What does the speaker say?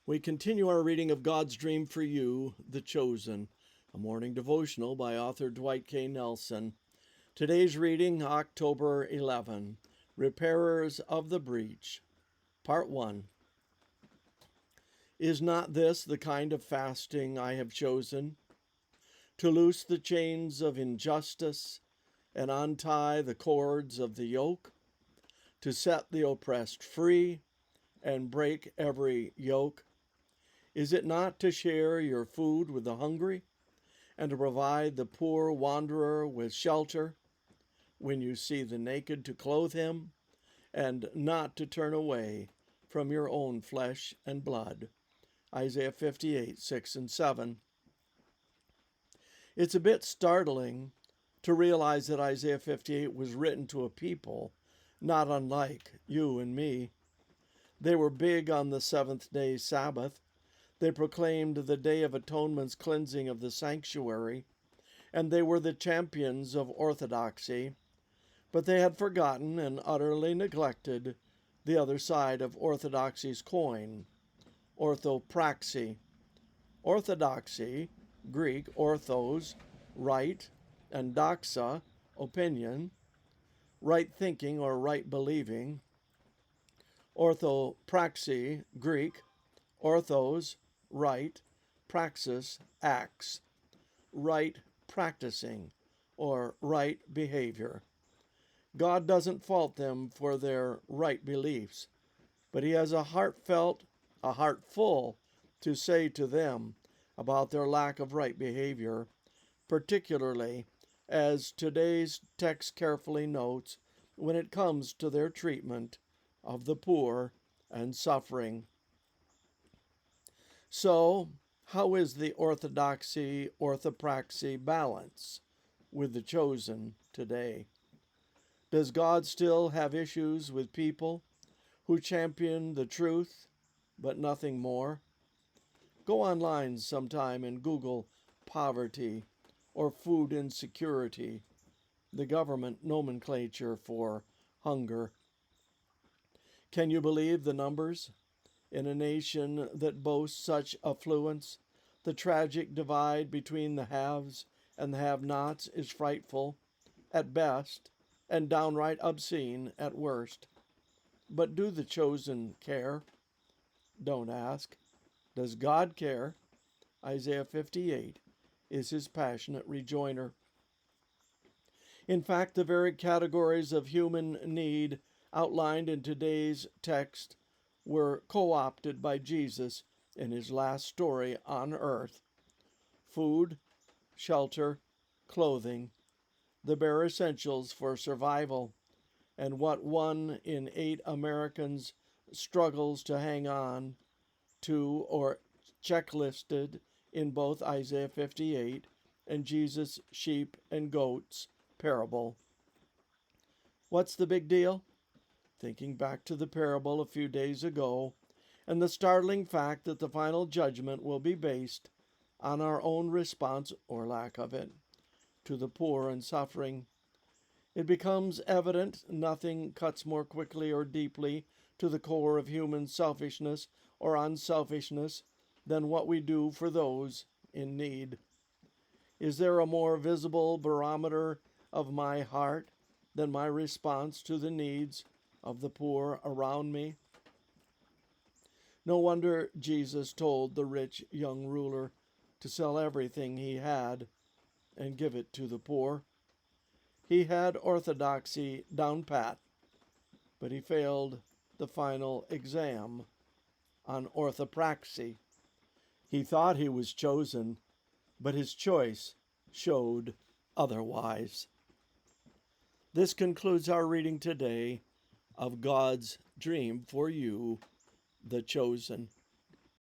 We continue our reading of God's Dream for You, The Chosen, a morning devotional by author Dwight K. Nelson. Today's reading, October 11, Repairers of the Breach, Part 1. Is not this the kind of fasting I have chosen? To loose the chains of injustice and untie the cords of the yoke, to set the oppressed free and break every yoke? Is it not to share your food with the hungry and to provide the poor wanderer with shelter, when you see the naked to clothe him, and not to turn away from your own flesh and blood? Isaiah 58, 6 and 7. It's a bit startling to realize that Isaiah 58 was written to a people not unlike you and me. They were big on the seventh-day Sabbath. They proclaimed the Day of Atonement's cleansing of the sanctuary, and they were the champions of orthodoxy, but they had forgotten and utterly neglected the other side of orthodoxy's coin, orthopraxy. Orthodoxy, Greek orthos, right, and doxa, opinion, right thinking or right believing. Orthopraxy, Greek orthos, right, praxis, acts, right practicing, or right behavior. God doesn't fault them for their right beliefs, but He has a heart full to say to them about their lack of right behavior, particularly, as today's text carefully notes, when it comes to their treatment of the poor and suffering. So, how is the orthopraxy balance with the chosen today? Does God still have issues with people who champion the truth but nothing more? Go online sometime and Google poverty or food insecurity, the government nomenclature for hunger. Can you believe the numbers? In a nation that boasts such affluence, the tragic divide between the haves and the have-nots is frightful at best and downright obscene at worst. But do the chosen care? Don't ask. Does God care? Isaiah 58 is his passionate rejoinder. In fact, the very categories of human need outlined in today's text were co-opted by Jesus in his last story on earth. Food, shelter, clothing, the bare essentials for survival, and what 1 in 8 Americans struggles to hang on to, or checklisted in both Isaiah 58 and Jesus' sheep and goats parable. What's the big deal? Thinking back to the parable a few days ago, and the startling fact that the final judgment will be based on our own response, or lack of it, to the poor and suffering, it becomes evident nothing cuts more quickly or deeply to the core of human selfishness or unselfishness than what we do for those in need. Is there a more visible barometer of my heart than my response to the needs of the poor around me? No wonder Jesus told the rich young ruler to sell everything he had and give it to the poor. He had orthodoxy down pat, but he failed the final exam on orthopraxy. He thought he was chosen, but his choice showed otherwise. This concludes our reading today of God's Dream for You, The Chosen.